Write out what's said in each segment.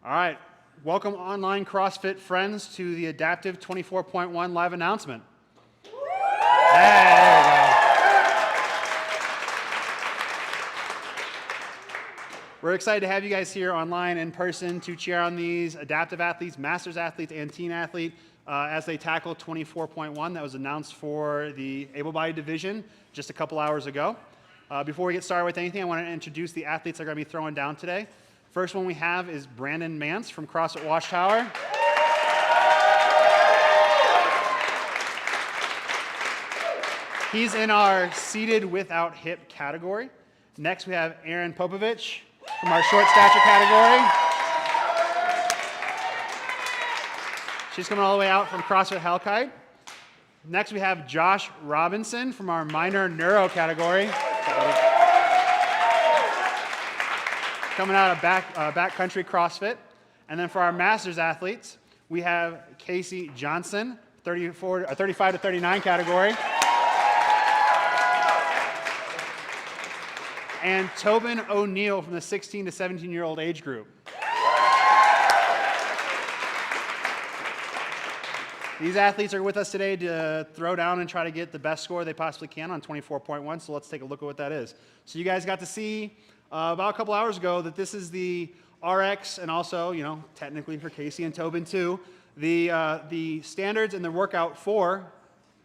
All right, welcome online CrossFit friends to the Adaptive 24.1 live announcement. Hey, there we go. We're excited to have you guys here online in person to cheer on these adaptive athletes, masters athletes, and teen athlete as they tackle 24.1 that was announced for the able-bodied division just a couple hours ago. Before we get started with anything, I want to introduce the athletes that are going to be throwing down today. First one we have is Brandon Mance from CrossFit Watchtower. He's in our seated without hip category. Next we have Aaron Popovich from our short stature category. She's coming all the way out from CrossFit Hellkite. Next we have Josh Robinson from our minor neuro category. Coming out of backcountry CrossFit. And then for our masters athletes, we have Casey Johnson, 35 to 39 category. And Tobin O'Neill from the 16 to 17-year-old age group. These athletes are with us today to throw down and try to get the best score they possibly can on 24.1, so let's take a look at what that is. So you guys got to see about a couple hours ago that this is the RX, and also, you know, technically for Casey and Tobin too, the standards and the workout for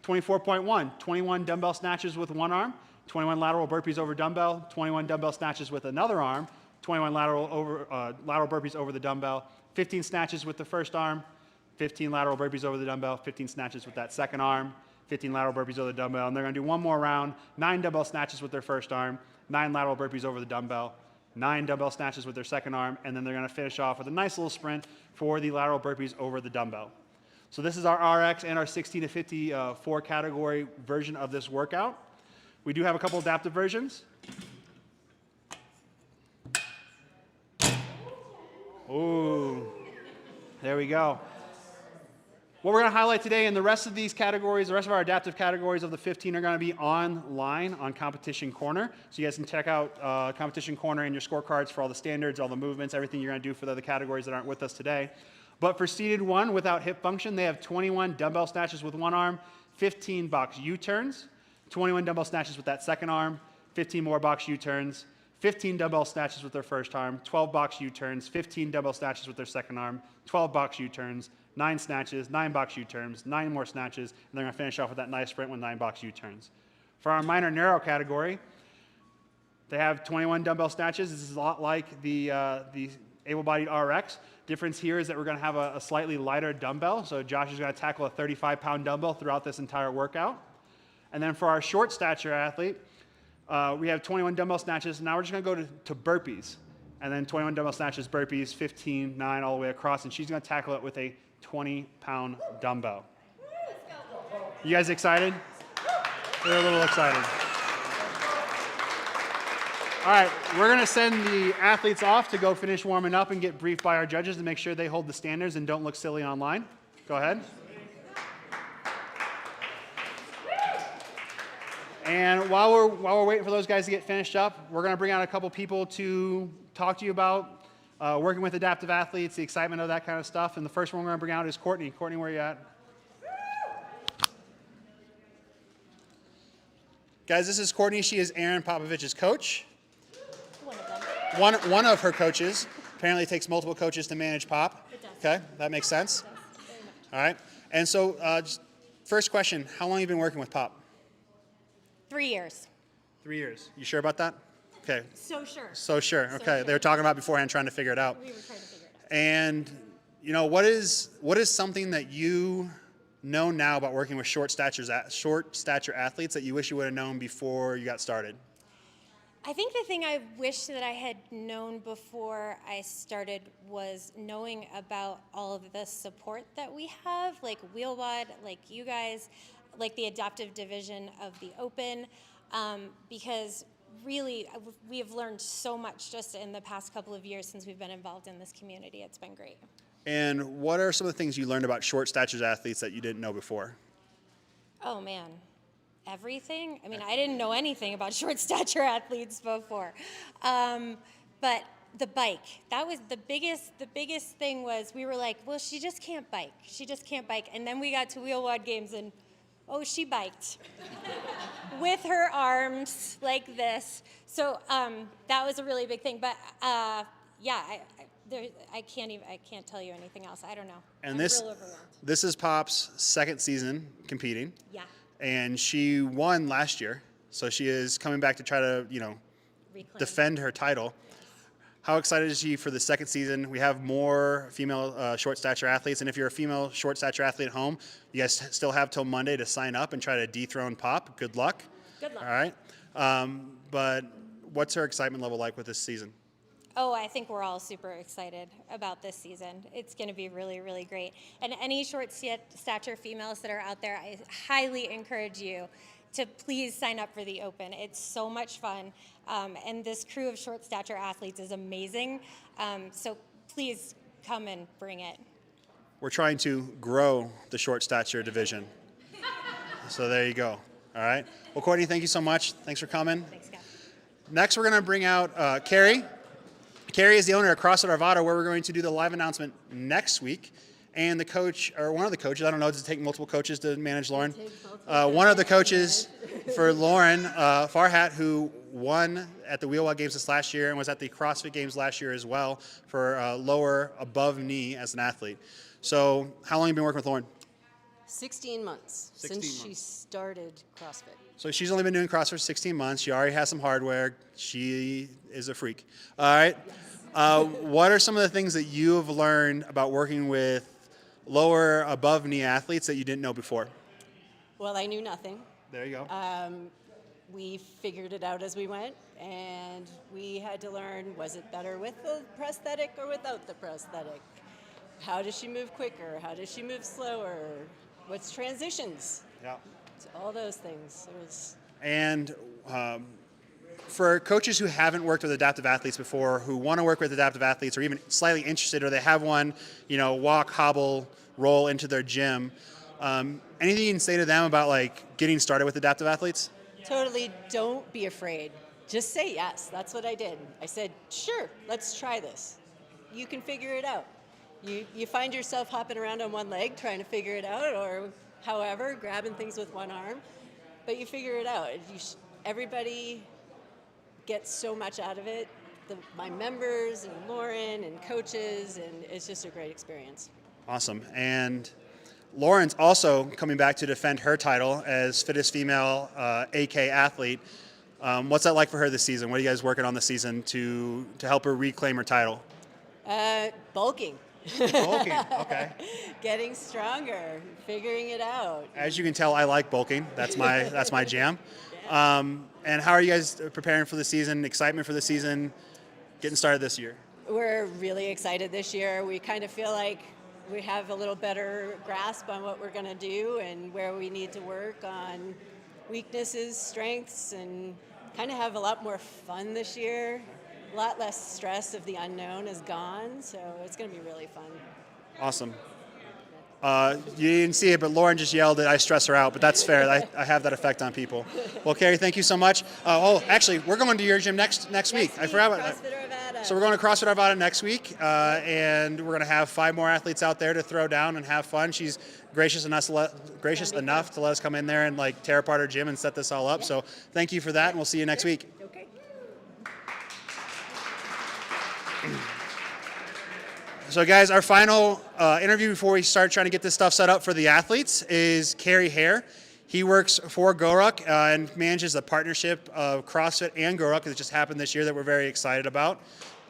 24.1, 21 dumbbell snatches with one arm, 21 lateral burpees over dumbbell, 21 dumbbell snatches with another arm, 21 lateral burpees over the dumbbell, 15 snatches with the first arm, 15 lateral burpees over the dumbbell, 15 snatches with that second arm, 15 lateral burpees over the dumbbell, and they're going to do one more round, 9 dumbbell snatches with their first arm, 9 lateral burpees over the dumbbell, 9 dumbbell snatches with their second arm, and then they're going to finish off with a nice little sprint for the lateral burpees over the dumbbell. So this is our RX and our 16 to 54 category version of this workout. We do have a couple adaptive versions. Ooh, there we go. What we're going to highlight today, and the rest of these categories, the rest of our adaptive categories of the 15 are going to be online on Competition Corner. So you guys can check out Competition Corner and your scorecards for all the standards, all the movements, everything you're going to do for the other categories that aren't with us today. But for seated one without hip function, they have 21 dumbbell snatches with one arm, 15 box U-turns, 21 dumbbell snatches with that second arm, 15 more box U-turns, 15 dumbbell snatches with their first arm, 12 box U-turns, 15 dumbbell snatches with their second arm, 12 box U-turns, 9 snatches, 9 box U-turns, 9 more snatches, and they're going to finish off with that nice sprint with 9 box U-turns. For our minor neuro category, they have 21 dumbbell snatches. This is a lot like the able-bodied RX. Difference here is that we're going to have a slightly lighter dumbbell, so Josh is going to tackle a 35-pound dumbbell throughout this entire workout. And then for our short stature athlete, we have 21 dumbbell snatches. Now we're just going to go to burpees. And then 21 dumbbell snatches, burpees, 15, 9, all the way across. And she's going to tackle it with a 20-pound dumbbell. You guys excited? They're a little excited. All right, we're going to send the athletes off to go finish warming up and get briefed by our judges to make sure they hold the standards and don't look silly online. Go ahead. And while we're waiting for those guys to get finished up, we're going to bring out a couple people to talk to you about working with adaptive athletes, the excitement of that kind of stuff. And the first one we're going to bring out is Courtney. Courtney, where are you at? Guys, this is Courtney. She is Aaron Popovich's coach. One of them. One of her coaches. Apparently it takes multiple coaches to manage Pop. It does. Okay, that makes sense. It does, very much. All right. And so just first question, how long have you been working with Pop? 3 years. 3 years. You sure about that? Okay. So sure. So sure. So Okay. sure. They were talking about beforehand, trying to figure it out. We were trying to figure it out. And you know, what is something that you know now about working with short stature athletes that you wish you would have known before you got started? I think the thing I wish that I had known before I started was knowing about all of the support that we have, like Wheelbod, like you guys, like the adaptive division of the Open, because really we have learned so much just in the past couple of years since we've been involved in this community. It's been great. And what are some of the things you learned about short stature athletes that you didn't know before? Oh man, everything. I mean, I didn't know anything about short stature athletes before, but The bike. That was the biggest thing was we were like, well, she just can't bike. She just can't bike. And then we got to Wheelwad Games and, oh, she biked with her arms like this. So that was a really big thing. But yeah, I can't tell you anything else. I don't know. And I'm real overwhelmed. this is Pop's second season competing. Yeah. And she won last year. So she is coming back to try to, Reclaim. defend her title. How excited is she for the second season? We have more female short stature athletes, and if you're a female short stature athlete at home, you guys still have till Monday to sign up and try to dethrone Pop. Good luck. Good luck. All right. But what's her excitement level like with this season? Oh, I think we're all super excited about this season. It's going to be really, really great. And any short stature females that are out there, I highly encourage you to please sign up for the Open. It's so much fun. And this crew of short stature athletes is amazing. So please come and bring it. We're trying to grow the short stature division. So there you go. All right. Well, Courtney, thank you so much. Thanks for coming. Thanks, guys. Next, we're going to bring out Carrie. Carrie is the owner of CrossFit Arvada, where we're going to do the live announcement next week. And the coach, or one of the coaches, I don't know, does it take multiple coaches to manage Lauren? One of the coaches for Lauren, Farhat, who won at the Wheelwad Games this last year and was at the CrossFit Games last year as well for lower above knee as an athlete. So how long have you been working with Lauren? 16 months 16 since she months. started CrossFit. So she's only been doing CrossFit for 16 months. She already has some hardware. She is a freak. All right. What are some of the things that you have learned about working with lower above knee athletes that you didn't know before? Well, I knew nothing. There you go. We figured it out as we went, and we had to learn, was it better with the prosthetic or without the prosthetic? How does she move quicker? How does she move slower? What's transitions? Yeah. All those things. It was And for coaches who haven't worked with adaptive athletes before, who want to work with adaptive athletes or even slightly interested, or they have one, walk, hobble, roll into their gym, anything you can say to them about like getting started with adaptive athletes? totally, don't be afraid. Just say yes. That's what I did. I said, sure, let's try this. You can figure it out. You find yourself hopping around on one leg trying to figure it out, or however, grabbing things with one arm, but you figure it out. Everybody gets so much out of it. My members and Lauren and coaches, and it's just a great experience. Awesome. And Lauren's also coming back to defend her title as fittest female AK athlete. What's that like for her this season? What are you guys working on this season to help her reclaim her title? Bulking. Bulking, okay. Getting stronger, figuring it out. As you can tell, I like bulking. That's my jam. And how are you guys preparing for the season? Excitement for the season? Getting started this year? We're really excited this year. We kind of feel like we have a little better grasp on what we're going to do and where we need to work on weaknesses, strengths, and kind of have a lot more fun this year. A lot less stress of the unknown is gone, so it's going to be really fun. Awesome. You didn't see it, but Lauren just yelled that I stress her out, but that's fair. I have that effect on people. Well, Carrie, thank you so much. Actually, we're going to your gym next week. I forgot about that. So we're going to CrossFit Arvada next week, and we're going to have 5 more athletes out there to throw down and have fun. She's gracious enough to let us come in there and like tear apart her gym and set this all up. Yeah. So thank you for that, and we'll see you next week. Okay. So guys, our final interview before we start trying to get this stuff set up for the athletes is Kerry Hare. He works for GoRuck and manages a partnership of CrossFit and GoRuck that just happened this year that we're very excited about.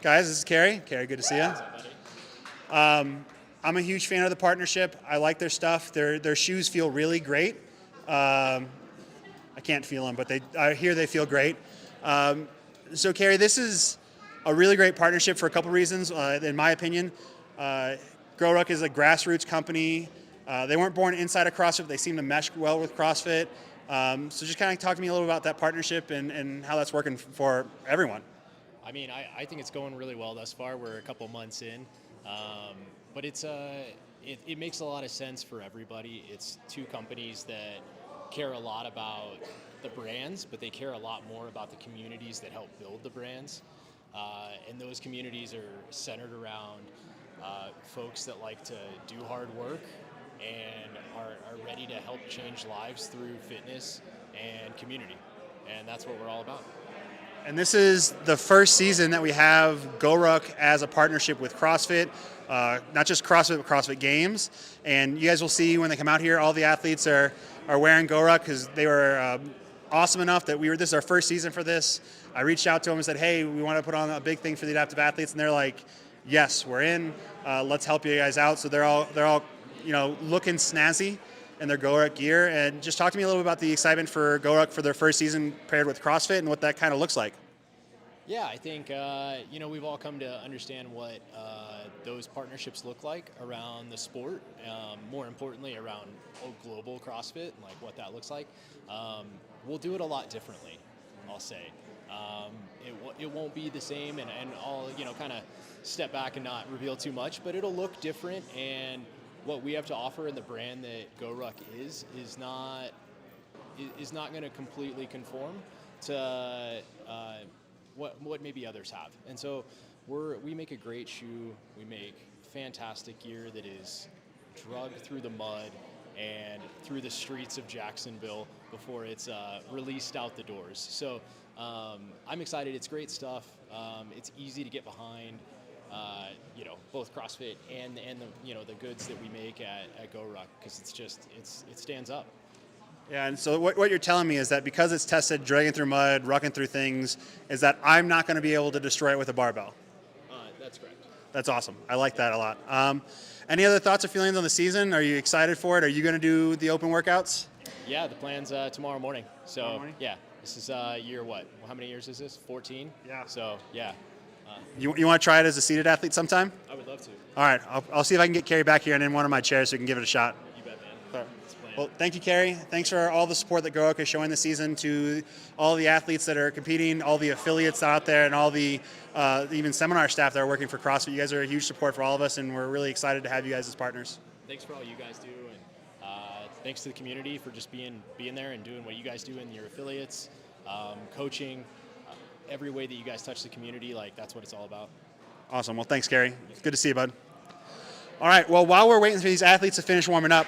Guys, this is Kerry. Kerry, good to see you. I'm a huge fan of the partnership. I like their stuff. Their shoes feel really great. I can't feel them, but I hear they feel great. So Kerry, this is a really great partnership for a couple reasons, in my opinion. GoRuck is a grassroots company. They weren't born inside of CrossFit. They seem to mesh well with CrossFit. So just kind of talk to me a little about that partnership and how that's working for everyone. I mean, I think it's going really well thus far. We're a couple months in, but it makes a lot of sense for everybody. It's 2 companies that care a lot about the brands, but they care a lot more about the communities that help build the brands. And those communities are centered around folks that like to do hard work and are ready to help change lives through fitness and community. And that's what we're all about. And this is the first season that we have GoRuck as a partnership with CrossFit, not just CrossFit, but CrossFit Games. And you guys will see when they come out here, all the athletes are wearing GoRuck because they were awesome enough that this is our first season for this. I reached out to them and said, hey, we want to put on a big thing for the adaptive athletes. And they're like, yes, we're in. Let's help you guys out. So they're all looking snazzy in their GoRuck gear. And just talk to me a little bit about the excitement for GoRuck for their first season paired with CrossFit and what that kind of looks like. Yeah, I think, we've all come to understand what those partnerships look like around the sport, more importantly around global CrossFit and like what that looks like. We'll do it a lot differently, I'll say. It won't be the same, and I'll kind of step back and not reveal too much, but it'll look different. And what we have to offer in the brand that GoRuck is not going to completely conform to what maybe others have. And so we make a great shoe. We make fantastic gear that is drugged through the mud and through the streets of Jacksonville before it's released out the doors. So I'm excited. It's great stuff. It's easy to get behind. Both CrossFit and the goods that we make at GoRuck, because it stands up. Yeah, and so what you're telling me is that because it's tested dragging through mud, rucking through things, is that I'm not going to be able to destroy it with a barbell. That's correct. That's awesome. I like that a lot. Any other thoughts or feelings on the season? Are you excited for it? Are you going to do the open workouts? Yeah, the plan's tomorrow morning. So tomorrow morning? Yeah, this is year what? How many years is this? 14? Yeah. So yeah. You want to try it as a seated athlete sometime? I would love to. All right, I'll see if I can get Carrie back here and in one of my chairs so we can give it a shot. You bet, man. Sure. It's planned. Well, thank you, Carrie. Thanks for all the support that GoRuck is showing this season to all the athletes that are competing, all the affiliates out there, and all the even seminar staff that are working for CrossFit. You guys are a huge support for all of us, and we're really excited to have you guys as partners. Thanks for all you guys do, and thanks to the community for just being there and doing what you guys do in your affiliates, coaching, every way that you guys touch the community. Like, that's what it's all about. Awesome. Well, thanks, Gary. Good to see you, bud. All right. Well, while we're waiting for these athletes to finish warming up,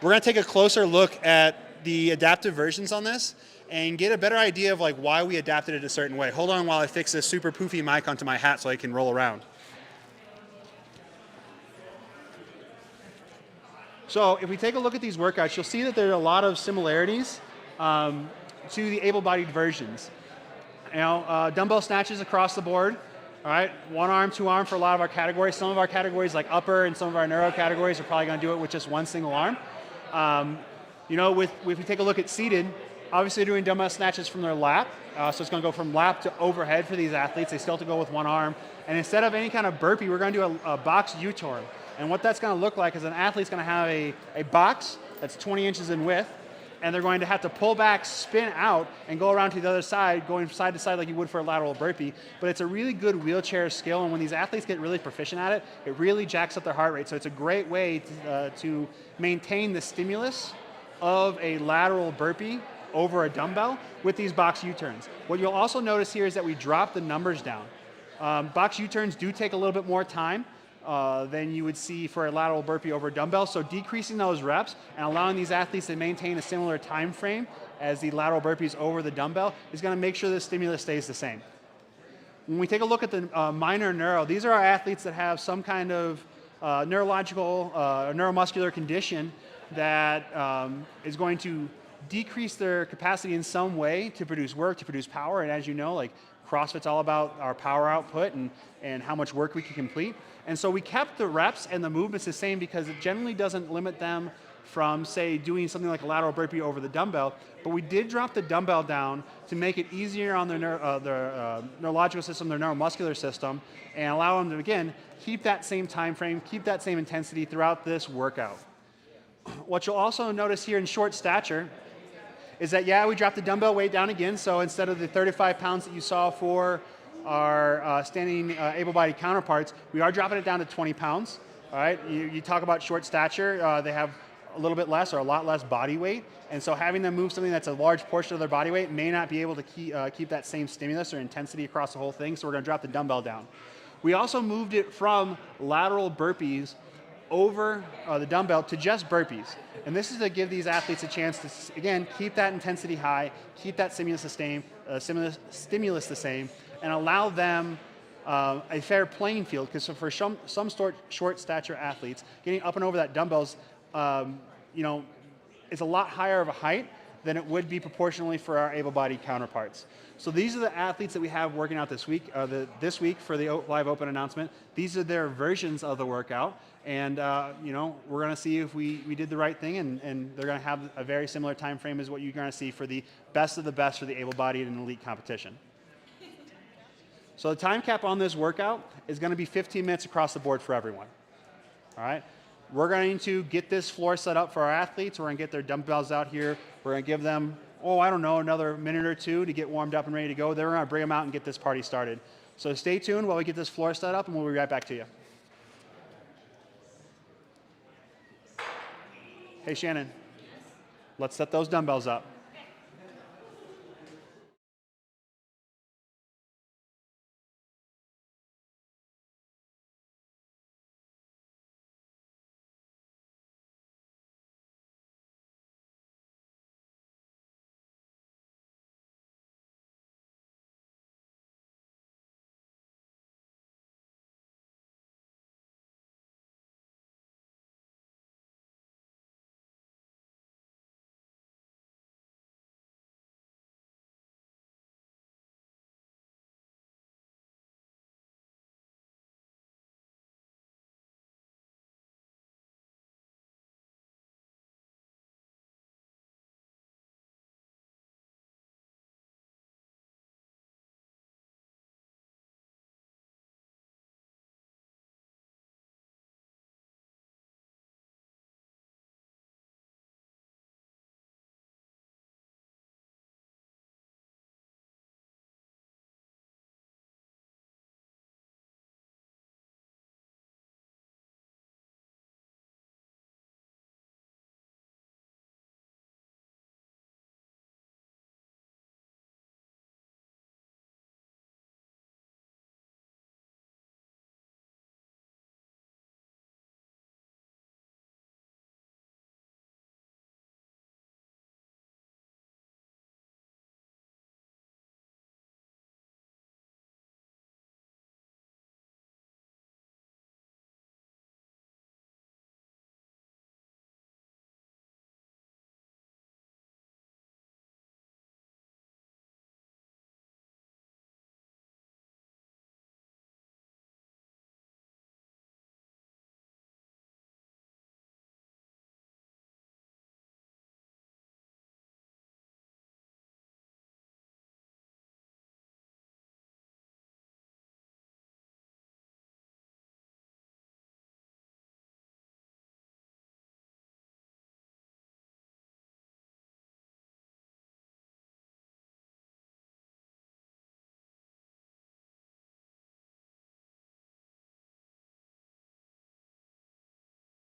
we're going to take a closer look at the adaptive versions on this and get a better idea of like why we adapted it a certain way. Hold on while I fix this super poofy mic onto my hat so I can roll around. So if we take a look at these workouts, you'll see that there are a lot of similarities to the able-bodied versions. Dumbbell snatches across the board. All right, one arm, two arm for a lot of our categories. Some of our categories like upper and some of our neuro categories are probably going to do it with just one single arm. If we take a look at seated, obviously doing dumbbell snatches from their lap. So it's going to go from lap to overhead for these athletes. They still have to go with one arm. And instead of any kind of burpee, we're going to do a box U-turn. And what that's going to look like is an athlete's going to have a box that's 20 inches in width, and they're going to have to pull back, spin out, and go around to the other side, going side to side like you would for a lateral burpee. But it's a really good wheelchair skill, and when these athletes get really proficient at it, it really jacks up their heart rate. So it's a great way to maintain the stimulus of a lateral burpee over a dumbbell with these box U-turns. What you'll also notice here is that we drop the numbers down. Box U-turns do take a little bit more time than you would see for a lateral burpee over a dumbbell. So decreasing those reps and allowing these athletes to maintain a similar time frame as the lateral burpees over the dumbbell is going to make sure the stimulus stays the same. When we take a look at the minor neuro, these are our athletes that have some kind of neurological, neuromuscular condition that is going to decrease their capacity in some way to produce work, to produce power. And as you know, like CrossFit's all about our power output and how much work we can complete. And so we kept the reps and the movements the same because it generally doesn't limit them from, say, doing something like a lateral burpee over the dumbbell. But we did drop the dumbbell down to make it easier on their neurological system, their neuromuscular system, and allow them to, again, keep that same time frame, keep that same intensity throughout this workout. What you'll also notice here in short stature is that, we dropped the dumbbell weight down again. So instead of the 35 pounds that you saw for our standing able-bodied counterparts, we are dropping it down to 20 pounds. All right, you talk about short stature. They have a little bit less or a lot less body weight. And so having them move something that's a large portion of their body weight may not be able to keep that same stimulus or intensity across the whole thing. So we're going to drop the dumbbell down. We also moved it from lateral burpees over the dumbbell to just burpees. And this is to give these athletes a chance to, again, keep that intensity high, keep that stimulus the same, and allow them a fair playing field. Because for some short stature athletes, getting up and over that dumbbells, is a lot higher of a height than it would be proportionally for our able-bodied counterparts. So these are the athletes that we have working out this week. This week for the Live Open announcement, these are their versions of the workout. And we're going to see if we did the right thing, and they're going to have a very similar time frame as what you're going to see for the best of the best for the able-bodied and elite competition. So the time cap on this workout is going to be 15 minutes across the board for everyone. All right? We're going to get this floor set up for our athletes. We're going to get their dumbbells out here. We're going to give them, another minute or two to get warmed up and ready to go. Then we're going to bring them out and get this party started. So stay tuned while we get this floor set up, and we'll be right back to you. Hey, Shannon, let's set those dumbbells up.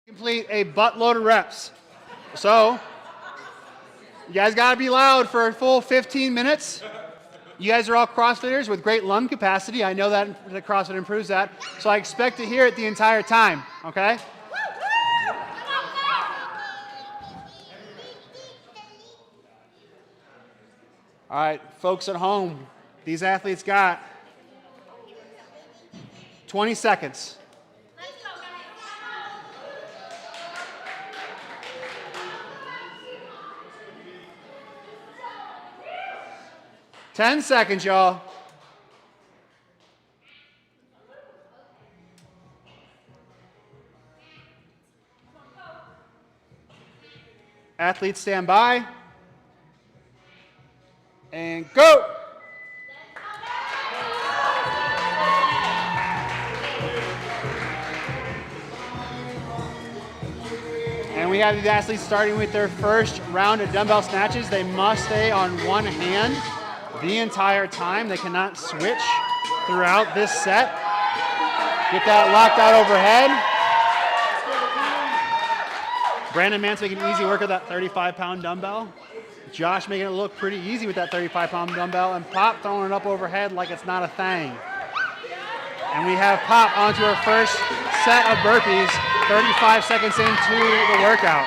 Complete a buttload of reps. So, you guys got to be loud for a full 15 minutes. You guys are all CrossFitters with great lung capacity. I know that the CrossFit improves that. So I expect to hear it the entire time, okay? All right, folks at home, these athletes got 20 seconds. 10 seconds, y'all. Athletes stand by. And go! And we have the athletes starting with their first round of dumbbell snatches. They must stay on one hand the entire time. They cannot switch throughout this set. Get that locked out overhead. Brandon Mance making easy work of that 35-pound dumbbell. Josh making it look pretty easy with that 35-pound dumbbell, and Pop throwing it up overhead like it's not a thing. And we have Pop onto her first set of burpees, 35 seconds into the workout.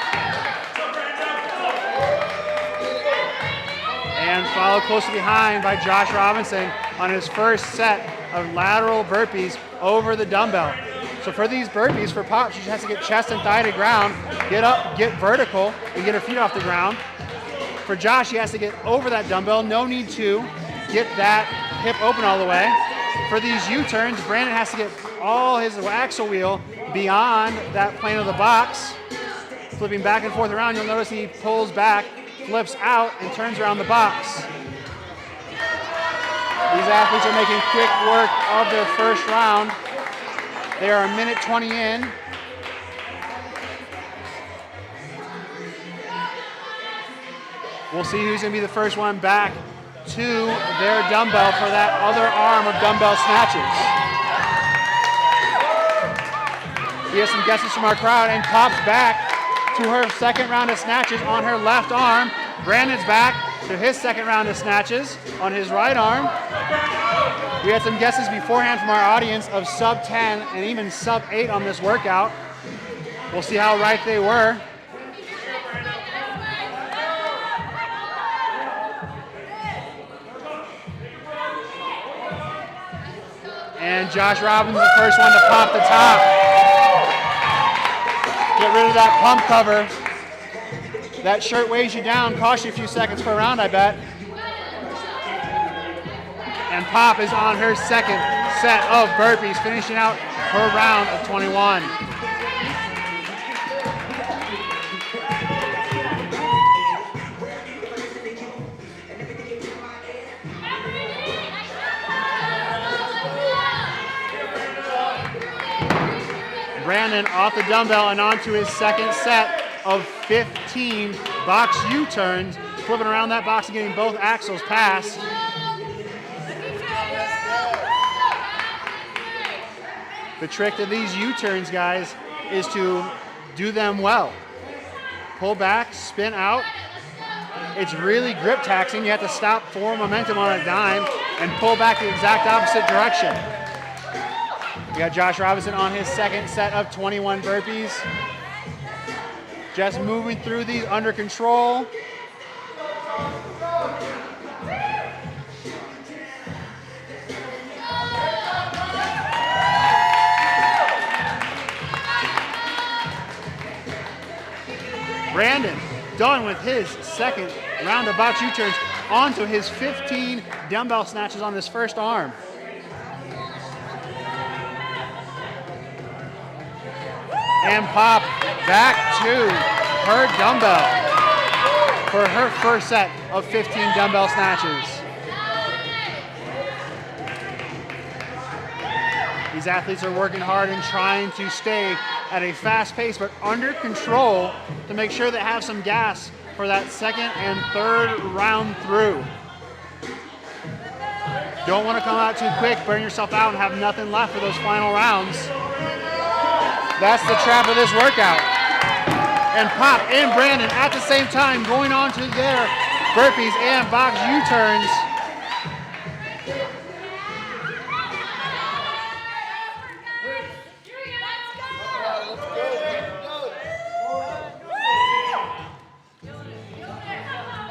And followed closely behind by Josh Robinson on his first set of lateral burpees over the dumbbell. So for these burpees, for Pop, she has to get chest and thigh to ground, get up, get vertical, and get her feet off the ground. For Josh, he has to get over that dumbbell, no need to get that hip open all the way. For these U-turns, Brandon has to get all his axle wheel beyond that plane of the box, flipping back and forth around. You'll notice he pulls back, flips out, and turns around the box. These athletes are making quick work of their first round. They are a minute 20 in. We'll see who's going to be the first one back to their dumbbell for that other arm of dumbbell snatches. We have some guesses from our crowd, and Pop's back to her second round of snatches on her left arm. Brandon's back to his second round of snatches on his right arm. We had some guesses beforehand from our audience of sub 10 and even sub 8 on this workout. We'll see how right they were. And Josh Robbins, the first one to pop the top. Get rid of that pump cover. That shirt weighs you down, costs you a few seconds per round, I bet. And Pop is on her second set of burpees, finishing out her round of 21. Brandon off the dumbbell and onto his second set of 15 box U-turns, flipping around that box and getting both axles passed. The trick to these U-turns, guys, is to do them well. Pull back, spin out. It's really grip taxing. You have to stop for momentum on a dime and pull back the exact opposite direction. We got Josh Robinson on his second set of 21 burpees. Just moving through these under control. Brandon done with his second round of box U-turns onto his 15 dumbbell snatches on his first arm. And Pop back to her dumbbell for her first set of 15 dumbbell snatches. These athletes are working hard and trying to stay at a fast pace, but under control to make sure they have some gas for that second and third round through. Don't want to come out too quick, burn yourself out, and have nothing left for those final rounds. That's the trap of this workout. And Pop and Brandon at the same time going on to their burpees and box U-turns.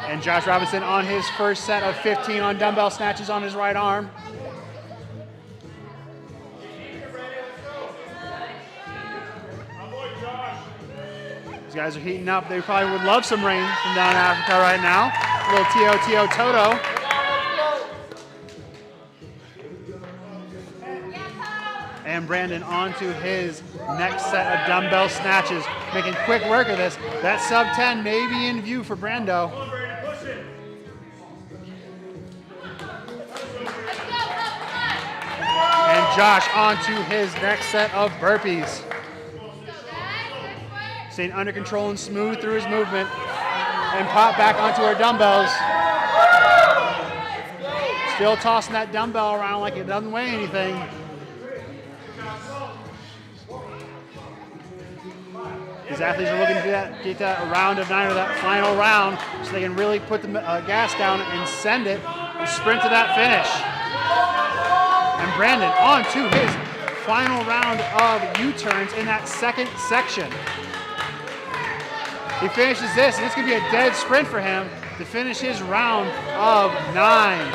And Josh Robinson on his first set of 15 on dumbbell snatches on his right arm. These guys are heating up. They probably would love some rain from down in Africa right now. A little T.O. Toto. And Brandon onto his next set of dumbbell snatches, making quick work of this. That sub 10 may be in view for Brando. And Josh onto his next set of burpees. Staying under control and smooth through his movement. And Pop back onto her dumbbells. Still tossing that dumbbell around like it doesn't weigh anything. These athletes are looking to get that round of 9 or that final round so they can really put the gas down and send it and sprint to that finish. And Brandon on to his final round of U-turns in that second section. He finishes this, and it's going to be a dead sprint for him to finish his round of 9s.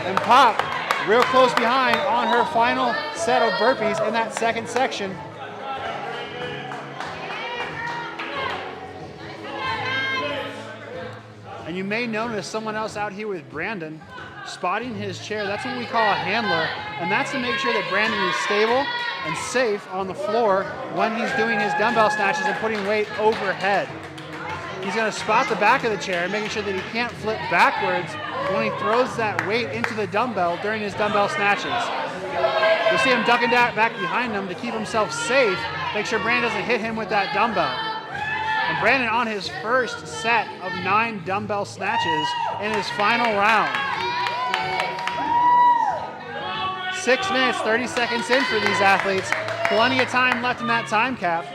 And Pop real close behind on her final set of burpees in that second section. And you may notice someone else out here with Brandon spotting his chair. That's what we call a handler, and that's to make sure that Brandon is stable and safe on the floor when he's doing his dumbbell snatches and putting weight overhead. He's going to spot the back of the chair, making sure that he can't flip backwards when he throws that weight into the dumbbell during his dumbbell snatches. You'll see him ducking back behind him to keep himself safe, make sure Brandon doesn't hit him with that dumbbell. And Brandon on his first set of 9 dumbbell snatches in his final round. 6 minutes, 30 seconds in for these athletes. Plenty of time left in that time cap.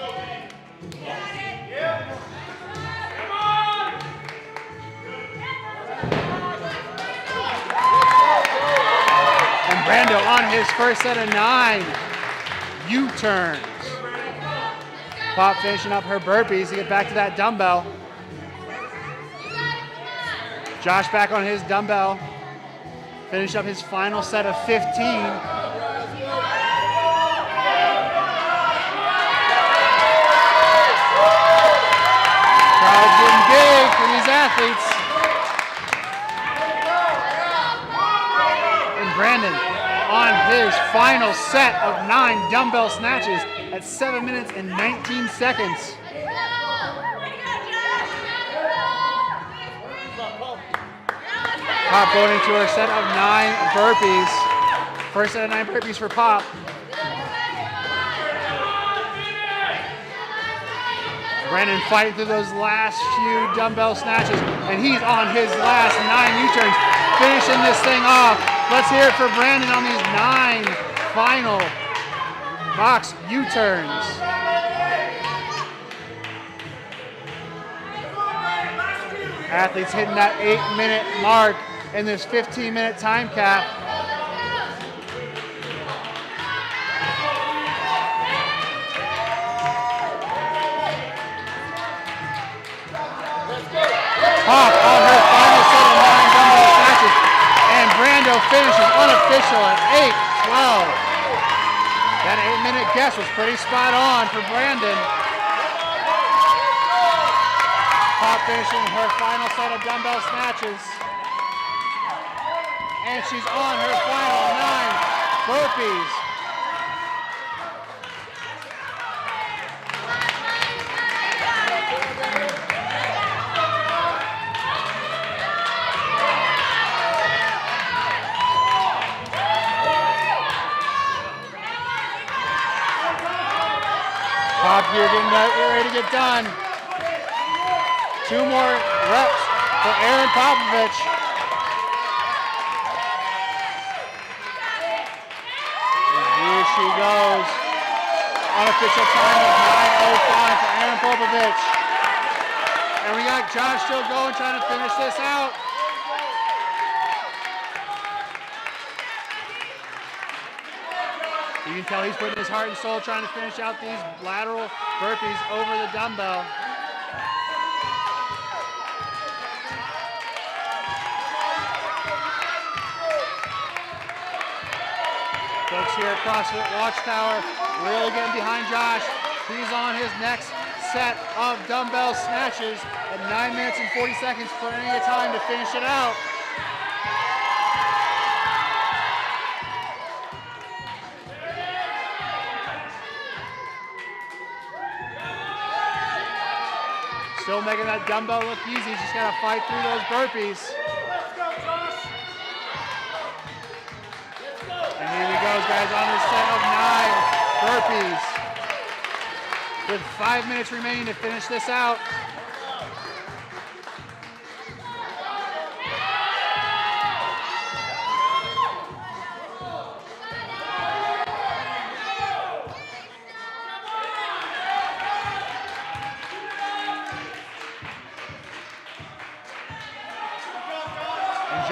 And Brando on his first set of 9 U-turns. Pop finishing up her burpees to get back to that dumbbell. Josh back on his dumbbell. Finish up his final set of 15. Crowd's getting big for these athletes. And Brandon on his final set of 9 dumbbell snatches at 7 minutes and 19 seconds. Pop going into her set of 9 burpees. First set of 9 burpees for Pop. Brandon fighting through those last few dumbbell snatches, and he's on his last 9 U-turns, finishing this thing off. Let's hear it for Brandon on these 9 final box U-turns. Athletes hitting that 8-minute mark in this 15-minute time cap. Pop on her final set of 9 dumbbell snatches, and Brando finishes unofficial at 8:12. That 8-minute guess was pretty spot on for Brandon. Pop finishing her final set of dumbbell snatches. And she's on her final 9 burpees. Pop here getting ready to get done. 2 more reps for Erin Popovich. And here she goes. Unofficial time of 9:05 for Erin Popovich. And we got Josh still going, trying to finish this out. You can tell he's putting his heart and soul trying to finish out these lateral burpees over the dumbbell. Folks here at CrossFit Watchtower really getting behind Josh. He's on his next set of dumbbell snatches at 9 minutes and 40 seconds, plenty of time to finish it out. Still making that dumbbell look easy, just gotta fight through those burpees. And here he goes, guys, on his set of 9 burpees. With 5 minutes remaining to finish this out.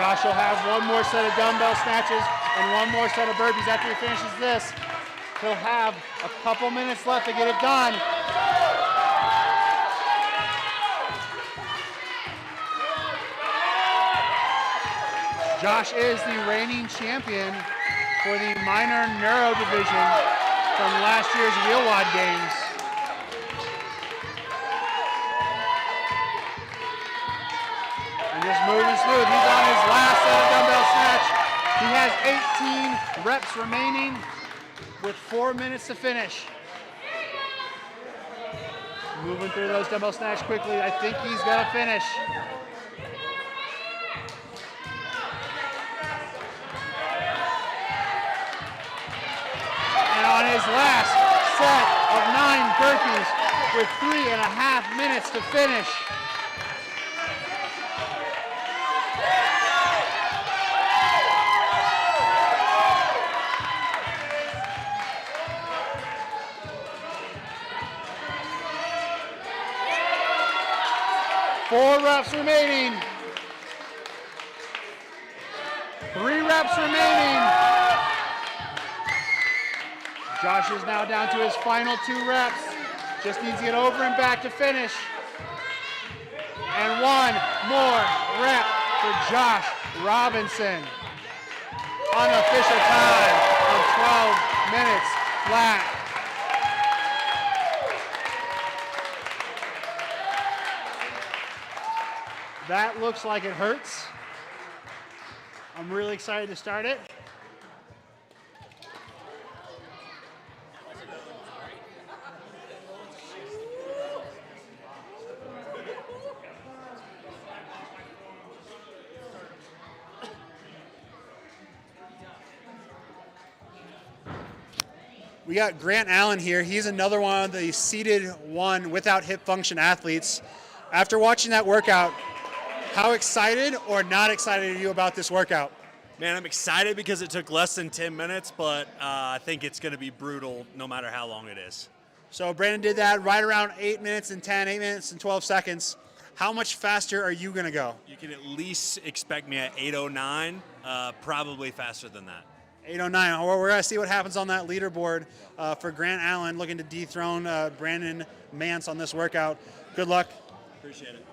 Josh will have one more set of dumbbell snatches and one more set of burpees after he finishes this. He'll have a couple minutes left to get it done. Josh is the reigning champion for the minor neuro division from last year's Wheelwad Games. And just moving smooth. He's on his last set of dumbbell snatch. He has 18 reps remaining with 4 minutes to finish. Moving through those dumbbell snatch quickly. I think he's gonna finish. And on his last set of 9 burpees with 3.5 minutes to finish. Four reps remaining. 3 reps remaining. Josh is now down to his final 2 reps. Just needs to get over and back to finish. And 1 more rep for Josh Robinson. Unofficial time of 12 minutes flat. That looks like it hurts. I'm really excited to start it. We got Grant Allen here. He's another one of the seated one without hip function athletes. After watching that workout, how excited or not excited are you about this workout? Man, I'm excited because it took less than 10 minutes, but I think it's going to be brutal no matter how long it is. So Brandon did that right around 8 minutes and 10, 8 minutes and 12 seconds. How much faster are you going to go? You can at least expect me at 8:09, probably faster than that. 8:09. Well, we're going to see what happens on that leaderboard for Grant Allen looking to dethrone Brandon Mance on this workout. Good luck. Appreciate it.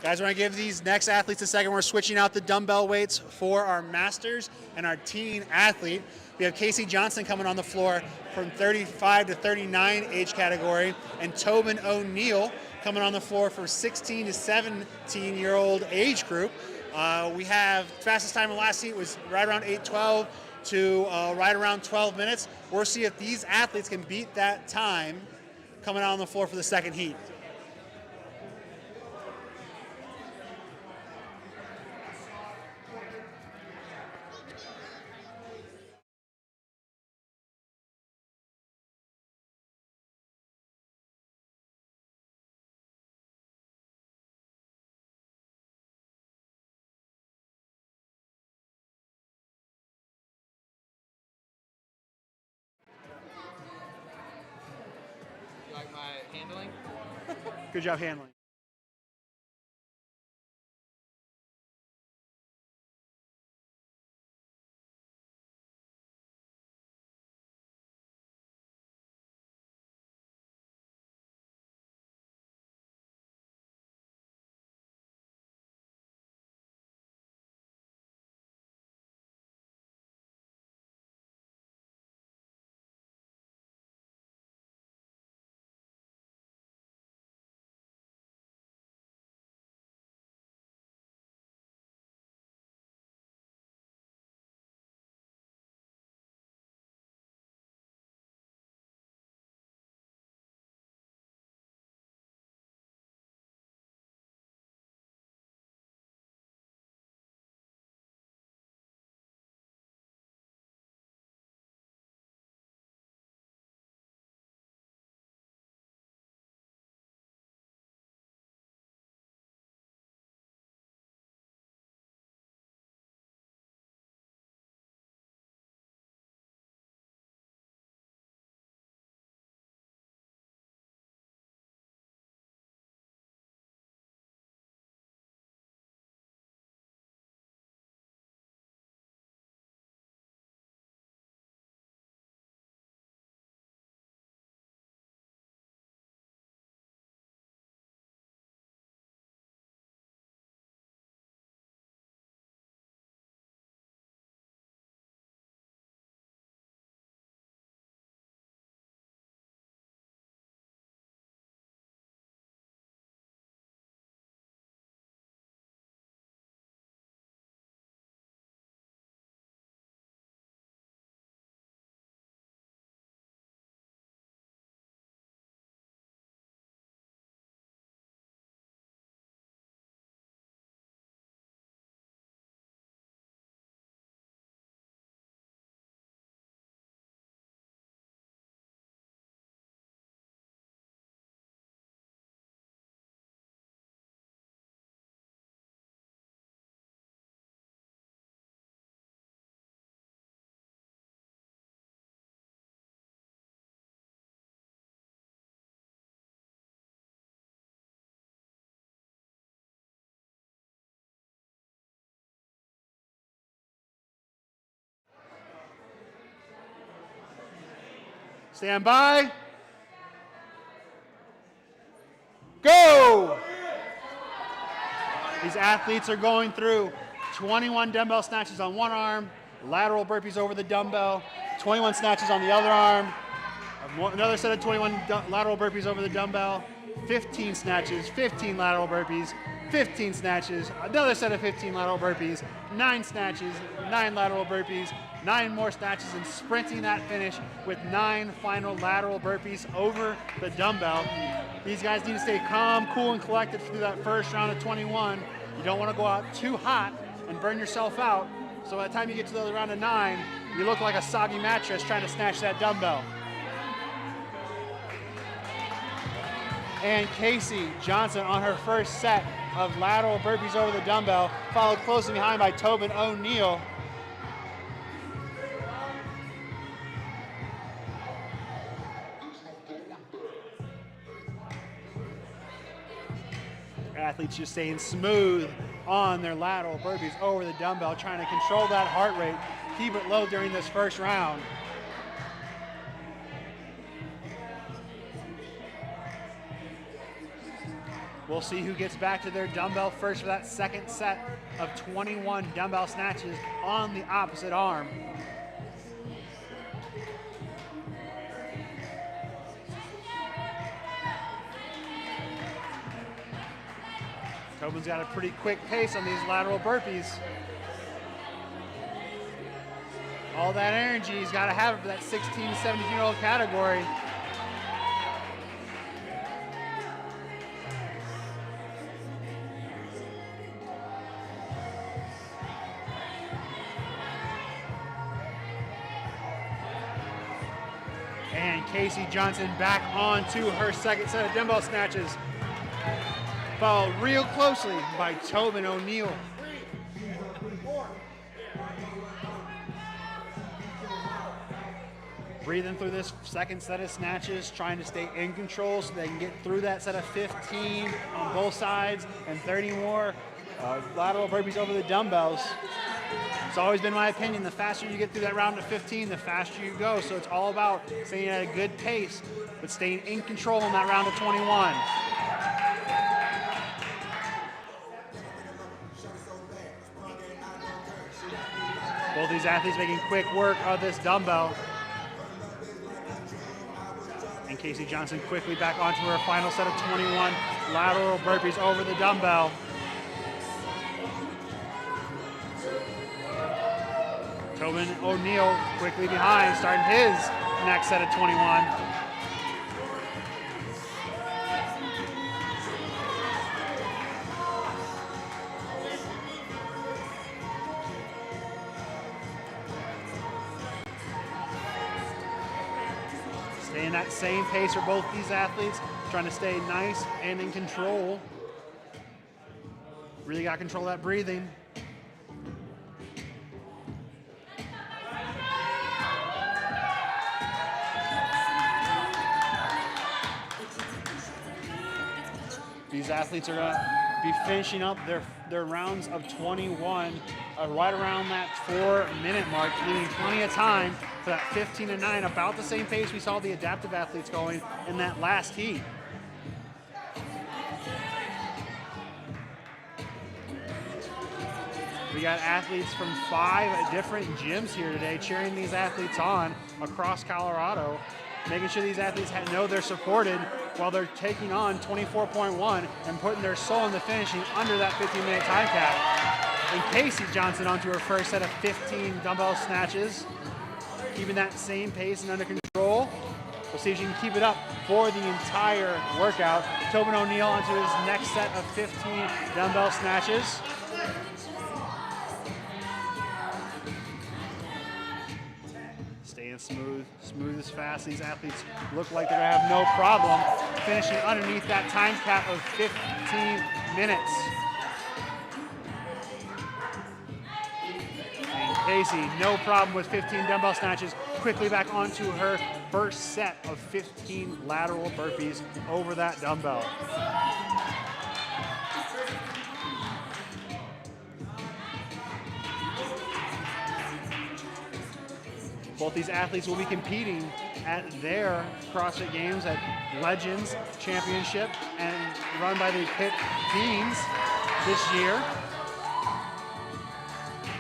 Guys, we're going to give these next athletes a second. We're switching out the dumbbell weights for our masters and our teen athlete. We have Casey Johnson coming on the floor from 35 to 39 age category, and Tobin O'Neill coming on the floor for 16 to 17-year-old age group. We have fastest time in the last heat was right around 8:12 to right around 12 minutes. We'll see if these athletes can beat that time coming out on the floor for the second heat. Like my handling? Good job handling. Stand by. Go! These athletes are going through 21 dumbbell snatches on one arm, lateral burpees over the dumbbell, 21 snatches on the other arm, another set of 21 lateral burpees over the dumbbell, 15 snatches, 15 lateral burpees, 15 snatches, another set of 15 lateral burpees, 9 snatches, 9 lateral burpees, 9 more snatches, and sprinting that finish with 9 final lateral burpees over the dumbbell. These guys need to stay calm, cool, and collected through that first round of 21. You don't want to go out too hot and burn yourself out. So by the time you get to the round of 9, you look like a soggy mattress trying to snatch that dumbbell. And Casey Johnson on her first set of lateral burpees over the dumbbell, followed closely behind by Tobin O'Neill. Athletes just staying smooth on their lateral burpees over the dumbbell, trying to control that heart rate, keep it low during this first round. We'll see who gets back to their dumbbell first for that second set of 21 dumbbell snatches on the opposite arm. Tobin's got a pretty quick pace on these lateral burpees. All that energy he's got to have it for that 16 to 17-year-old category. And Casey Johnson back on to her second set of dumbbell snatches, followed real closely by Tobin O'Neill. Breathing through this second set of snatches, trying to stay in control so they can get through that set of 15 on both sides and 30 more lateral burpees over the dumbbells. It's always been my opinion, the faster you get through that round of 15, the faster you go. So it's all about staying at a good pace, but staying in control in that round of 21. Both these athletes making quick work of this dumbbell. And Casey Johnson quickly back onto her final set of 21 lateral burpees over the dumbbell. Tobin O'Neill quickly behind, starting his next set of 21. Staying that same pace for both these athletes, trying to stay nice and in control. Really got to control that breathing. These athletes are going to be finishing up their rounds of 21 right around that 4-minute mark, leaving plenty of time for that 15-9, about the same pace we saw the adaptive athletes going in that last heat. We got athletes from 5 different gyms here today cheering these athletes on across Colorado, making sure these athletes know they're supported while they're taking on 24.1 and putting their soul into finishing under that 15-minute time cap. And Casey Johnson onto her first set of 15 dumbbell snatches, keeping that same pace and under control. We'll see if she can keep it up for the entire workout. Tobin O'Neill onto his next set of 15 dumbbell snatches. Staying smooth as fast. These athletes look like they're gonna have no problem finishing underneath that time cap of 15 minutes. And Casey, no problem with 15 dumbbell snatches, quickly back onto her first set of 15 lateral burpees over that dumbbell. Both these athletes will be competing at their CrossFit Games at Legends Championship and run by the Pitt teams this year.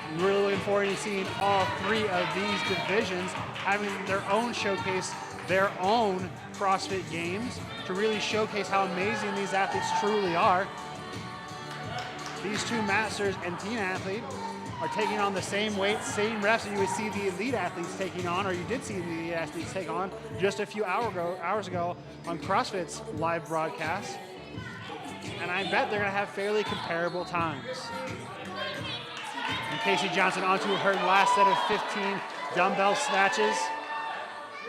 I'm really looking forward to seeing all three of these divisions having their own showcase, their own CrossFit Games to really showcase how amazing these athletes truly are. These two masters and teen athletes are taking on the same weights, same reps that you would see the elite athletes taking on, or you did see the elite athletes take on just a few hours ago on CrossFit's live broadcast. And I bet they're going to have fairly comparable times. And Casey Johnson onto her last set of 15 dumbbell snatches.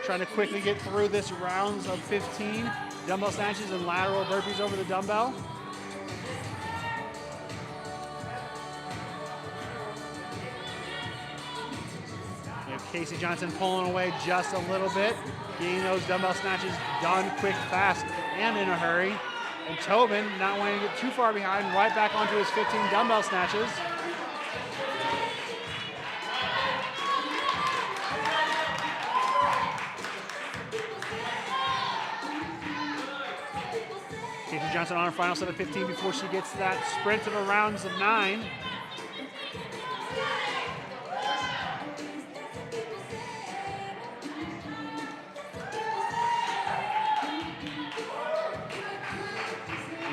Trying to quickly get through this rounds of 15 dumbbell snatches and lateral burpees over the dumbbell. Casey Johnson pulling away just a little bit, getting those dumbbell snatches done quick, fast, and in a hurry. And Tobin not wanting to get too far behind, right back onto his 15 dumbbell snatches. Casey Johnson on her final set of 15 before she gets that sprint of a rounds of 9.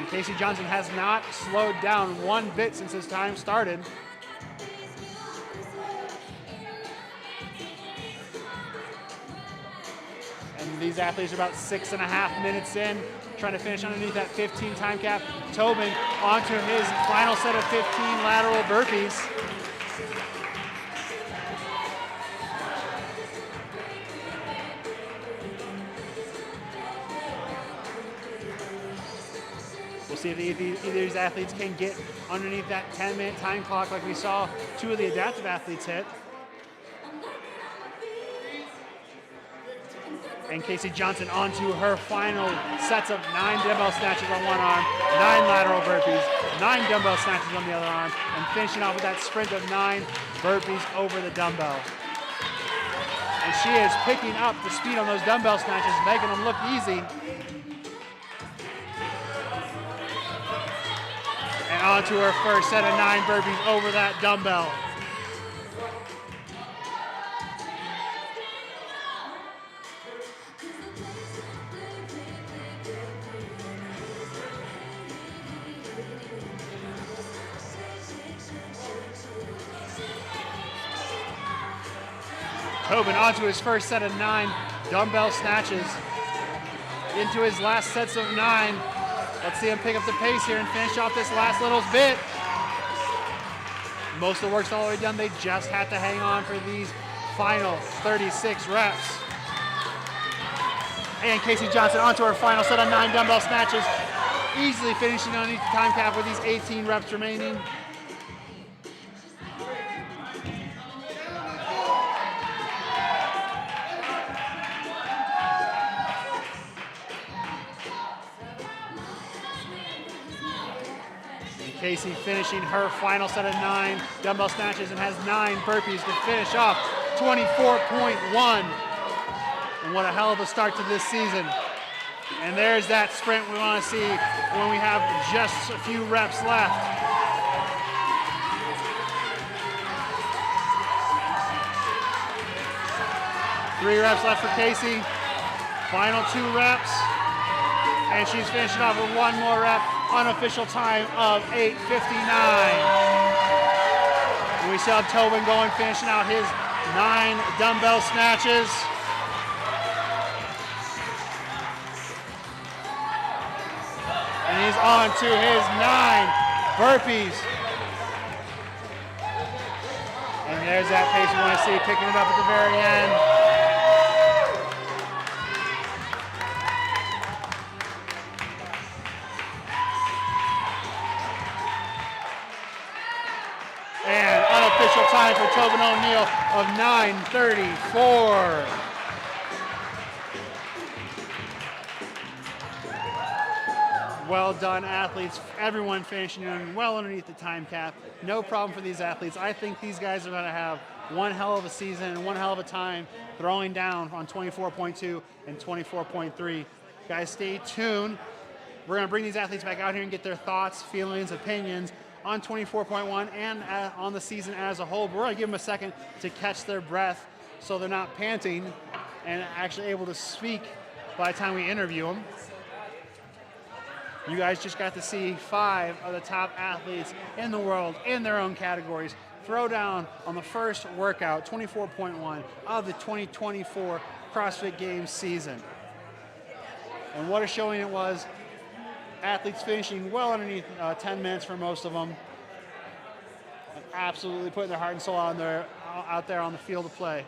Casey Johnson has not slowed down one bit since his time started. And these athletes are about 6.5 minutes in, trying to finish underneath that 15 time cap. Tobin onto his final set of 15 lateral burpees. See if either of these athletes can get underneath that 10-minute time clock like we saw two of the adaptive athletes hit. And Casey Johnson onto her final sets of 9 dumbbell snatches on one arm, 9 lateral burpees, 9 dumbbell snatches on the other arm, and finishing off with that sprint of 9 burpees over the dumbbell. And she is picking up the speed on those dumbbell snatches, making them look easy. Onto her first set of 9 burpees over that dumbbell. Tobin onto his first set of 9 dumbbell snatches. Into his last sets of 9. Let's see him pick up the pace here and finish off this last little bit. Most of the work's already done. They just have to hang on for these final 36 reps. And Casey Johnson onto her final set of 9 dumbbell snatches, easily finishing underneath the time cap with these 18 reps remaining. Casey finishing her final set of 9 dumbbell snatches and has 9 burpees to finish off 24.1. And what a hell of a start to this season. And there's that sprint we want to see when we have just a few reps left. Three reps left for Casey. Final 2 reps. And she's finishing off with 1 more rep. Unofficial time of 8:59. And we still have Tobin going, finishing out his 9 dumbbell snatches. And he's on to his 9 burpees. And there's that pace we want to see, picking it up at the very end. And unofficial time for Tobin O'Neill of 9:34. Well done, athletes. Everyone finishing well underneath the time cap. No problem for these athletes. I think these guys are going to have one hell of a season and one hell of a time throwing down on 24.2 and 24.3. Guys, stay tuned. We're going to bring these athletes back out here and get their thoughts, feelings, opinions on 24.1 and on the season as a whole. But we're going to give them a second to catch their breath so they're not panting and actually able to speak by the time we interview them. You guys just got to see 5 of the top athletes in the world in their own categories throw down on the first workout, 24.1 of the 2024 CrossFit Games season. And what a showing it was. Athletes finishing well underneath 10 minutes for most of them. And absolutely putting their heart and soul out there on the field of play.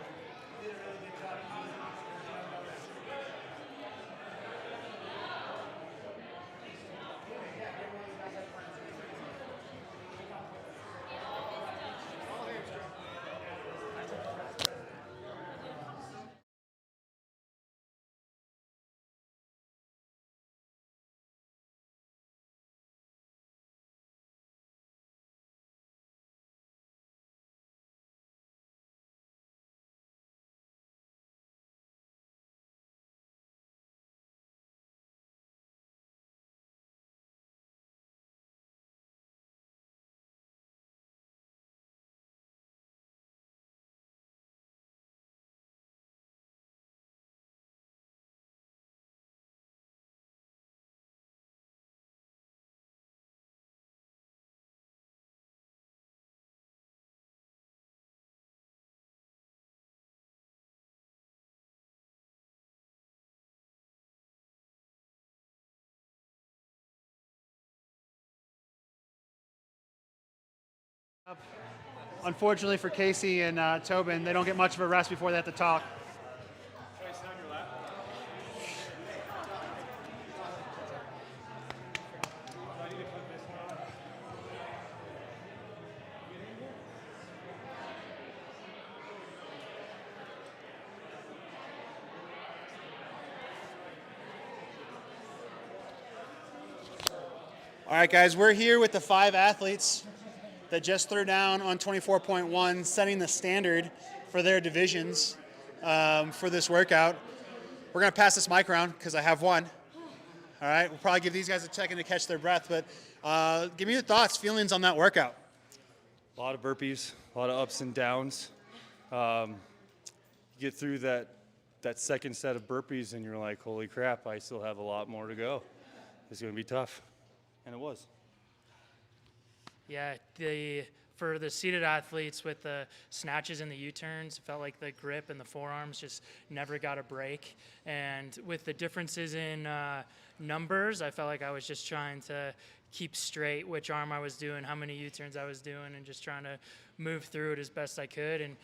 Unfortunately for Casey and Tobin, they don't get much of a rest before they have to talk. All right, guys, we're here with the 5 athletes that just threw down on 24.1, setting the standard for their divisions for this workout. We're going to pass this mic around because I have one. All right, we'll probably give these guys a second to catch their breath, but give me your thoughts, feelings on that workout. A lot of burpees, a lot of ups and downs. You get through that second set of burpees and you're like, holy crap, I still have a lot more to go. It's going to be tough. And it was. Yeah, for the seated athletes with the snatches and the U-turns, it felt like the grip and the forearms just never got a break. And with the differences in numbers, I felt like I was just trying to keep straight which arm I was doing, how many U-turns I was doing, and just trying to move through it as best I could and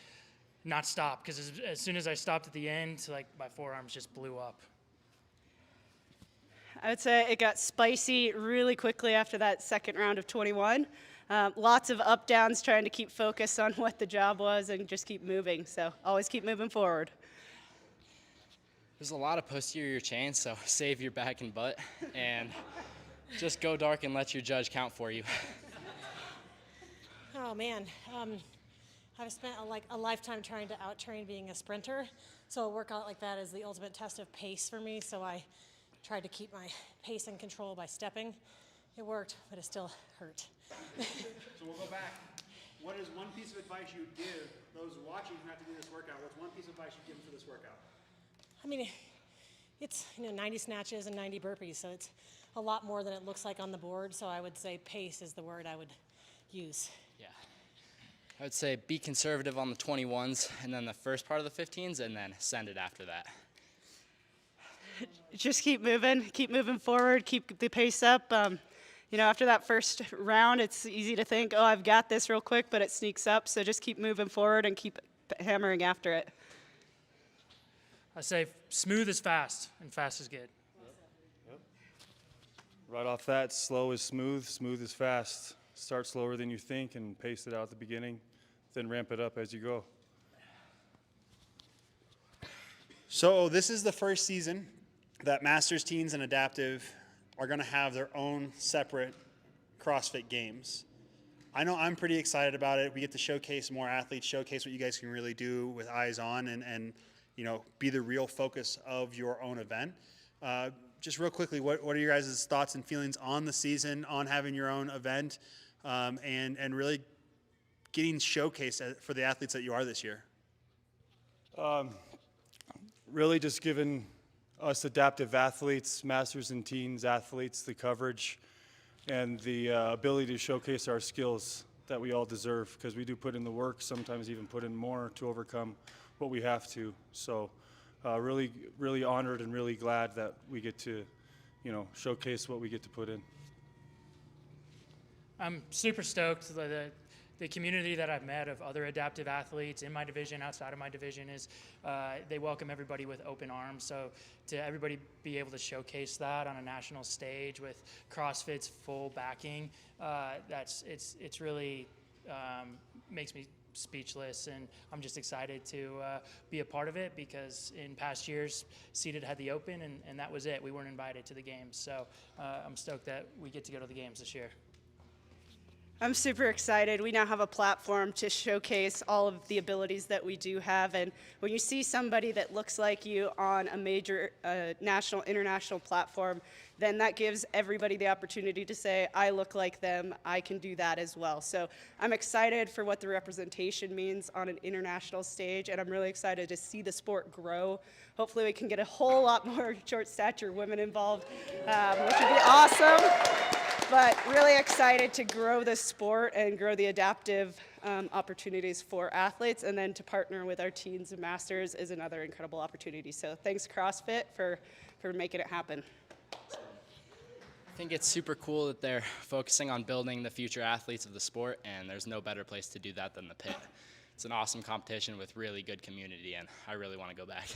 not stop. Because as soon as I stopped at the end, like my forearms just blew up. I would say it got spicy really quickly after that second round of 21. Lots of up downs trying to keep focus on what the job was and just keep moving. So always keep moving forward. There's a lot of posterior chain, so save your back and butt and just go dark and let your judge count for you. Oh man, I've spent a lifetime trying to out-train being a sprinter. So a workout like that is the ultimate test of pace for me. So I tried to keep my pace in control by stepping. It worked, but it still hurt. So we'll go back. What is one piece of advice you would give those watching who have to do this workout? What's one piece of advice you'd give them for this workout? I mean, it's 90 snatches and 90 burpees, so it's a lot more than it looks like on the board. So I would say pace is the word I would use. Yeah. I would say be conservative on the 21s and then the first part of the 15s and then send it after that. Just keep moving forward, keep the pace up. After that first round, it's easy to think, oh, I've got this real quick, but it sneaks up. So just keep moving forward and keep hammering after it. I say smooth is fast and fast is good. Yep. Right off that, slow is smooth, smooth is fast. Start slower than you think and pace it out at the beginning, then ramp it up as you go. So this is the first season that Masters Teens and Adaptive are going to have their own separate CrossFit Games. I know I'm pretty excited about it. We get to showcase more athletes, showcase what you guys can really do with eyes on, and be the real focus of your own event. Just real quickly, what are your guys' thoughts and feelings on the season, on having your own event, and really getting showcased for the athletes that you are this year? Really just giving us adaptive athletes, masters and teens athletes, the coverage and the ability to showcase our skills that we all deserve, because we do put in the work, sometimes even put in more to overcome what we have to. So really, really honored and really glad that we get to, showcase what we get to put in. I'm super stoked. The community that I've met of other adaptive athletes in my division, outside of my division, is they welcome everybody with open arms. So to everybody be able to showcase that on a national stage with CrossFit's full backing, it's really makes me speechless, and I'm just excited to be a part of it, because in past years Seated had the Open, and that was it. We weren't invited to the games, so I'm stoked that we get to go to the games this year. I'm super excited. We now have a platform to showcase all of the abilities that we do have. And when you see somebody that looks like you on a major national, international platform, then that gives everybody the opportunity to say, I look like them, I can do that as well. So I'm excited for what the representation means on an international stage, and I'm really excited to see the sport grow. Hopefully we can get a whole lot more short stature women involved, which would be awesome. But really excited to grow the sport and grow the adaptive opportunities for athletes, and then to partner with our teens and masters is another incredible opportunity. So thanks CrossFit for making it happen. I think it's super cool that they're focusing on building the future athletes of the sport, and there's no better place to do that than the pit. It's an awesome competition with really good community, and I really want to go back.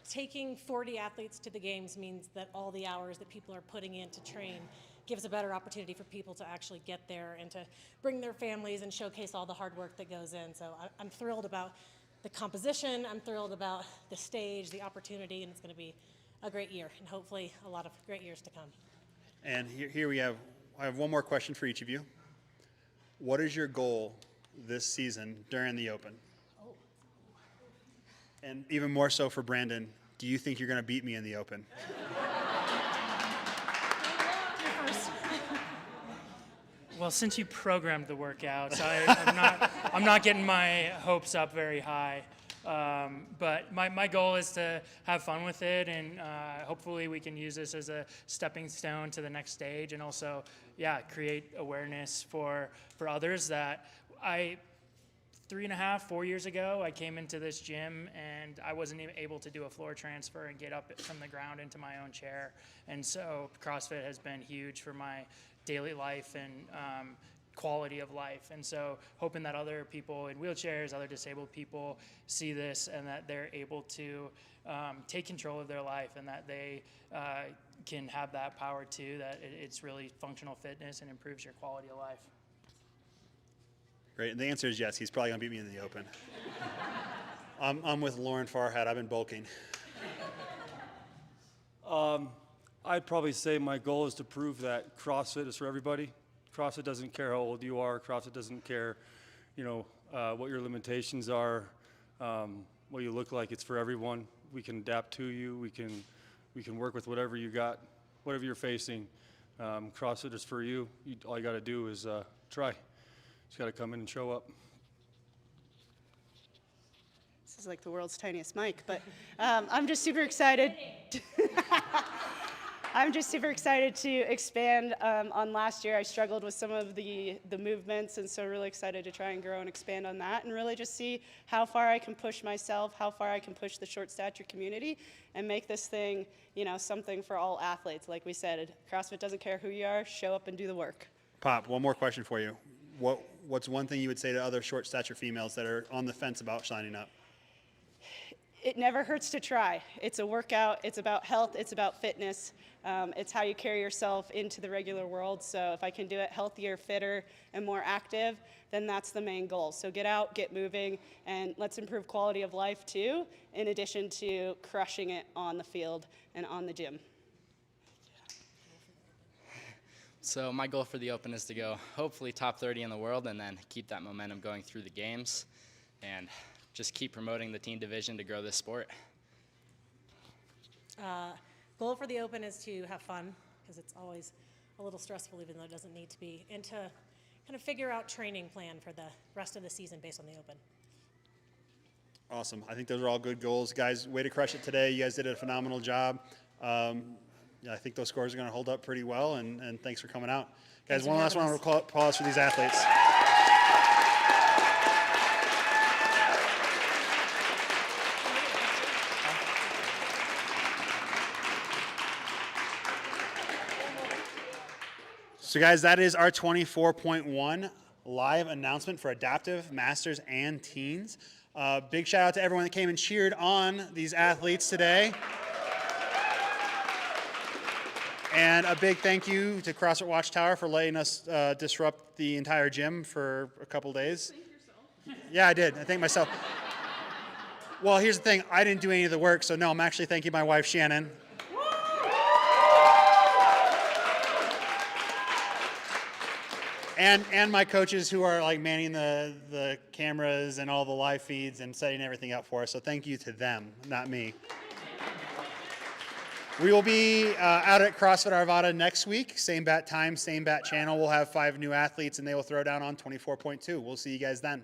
Taking 40 athletes to the games means that all the hours that people are putting in to train gives a better opportunity for people to actually get there and to bring their families and showcase all the hard work that goes in. So I'm thrilled about the composition, I'm thrilled about the stage, the opportunity, and it's going to be a great year, and hopefully a lot of great years to come. And I have one more question for each of you. What is your goal this season during the Open? And even more so for Brandon, do you think you're going to beat me in the Open? Well, since you programmed the workouts, I'm not getting my hopes up very high. But my goal is to have fun with it, and hopefully we can use this as a stepping stone to the next stage, and also, create awareness for others that 3.5, 4 years ago, I came into this gym and I wasn't even able to do a floor transfer and get up from the ground into my own chair. And so CrossFit has been huge for my daily life and quality of life. And so hoping that other people in wheelchairs, other disabled people see this, and that they're able to take control of their life, and that they can have that power too, that it's really functional fitness and improves your quality of life. Great, and the answer is yes. He's probably going to beat me in the Open. I'm with Lauren Farhat. I've been bulking. I'd probably say my goal is to prove that CrossFit is for everybody. CrossFit doesn't care how old you are. CrossFit doesn't care, what your limitations are, what you look like. It's for everyone. We can adapt to you. We can work with whatever you got, whatever you're facing. CrossFit is for you. All you got to do is try. Just got to come in and show up. This is like the world's tiniest mic, but I'm just super excited. I'm just super excited to expand on last year. I struggled with some of the movements, and so really excited to try and grow and expand on that, and really just see how far I can push myself, how far I can push the short stature community, and make this thing, something for all athletes. Like we said, CrossFit doesn't care who you are. Show up and do the work. Pop, one more question for you. What's one thing you would say to other short stature females that are on the fence about signing up? It never hurts to try. It's a workout. It's about health. It's about fitness. It's how you carry yourself into the regular world. So if I can do it healthier, fitter, and more active, then that's the main goal. So get out, get moving, and let's improve quality of life too, in addition to crushing it on the field and on the gym. So my goal for the Open is to go hopefully top 30 in the world and then keep that momentum going through the games and just keep promoting the teen division to grow this sport. Goal for the Open is to have fun, because it's always a little stressful even though it doesn't need to be, and to kind of figure out training plan for the rest of the season based on the Open. Awesome. I think those are all good goals. Guys, way to crush it today. You guys did a phenomenal job. Yeah, I think those scores are going to hold up pretty well, and thanks for coming out. Guys, Thanks for one last having round us. of applause for these athletes. So guys, that is our 24.1 live announcement for Adaptive, Masters, and Teens. Big shout out to everyone that came and cheered on these athletes today. And a big thank you to CrossFit Watchtower for letting us disrupt the entire gym for a couple days. Thank yourself. Yeah, I did. I thanked myself. Well, here's the thing. I didn't do any of the work, so no, I'm actually thanking my wife, Shannon. And my coaches who are like manning the cameras and all the live feeds and setting everything up for us. So thank you to them, not me. We will be out at CrossFit Arvada next week. Same bat time, same bat channel. We'll have 5 new athletes, and they will throw down on 24.2. We'll see you guys then.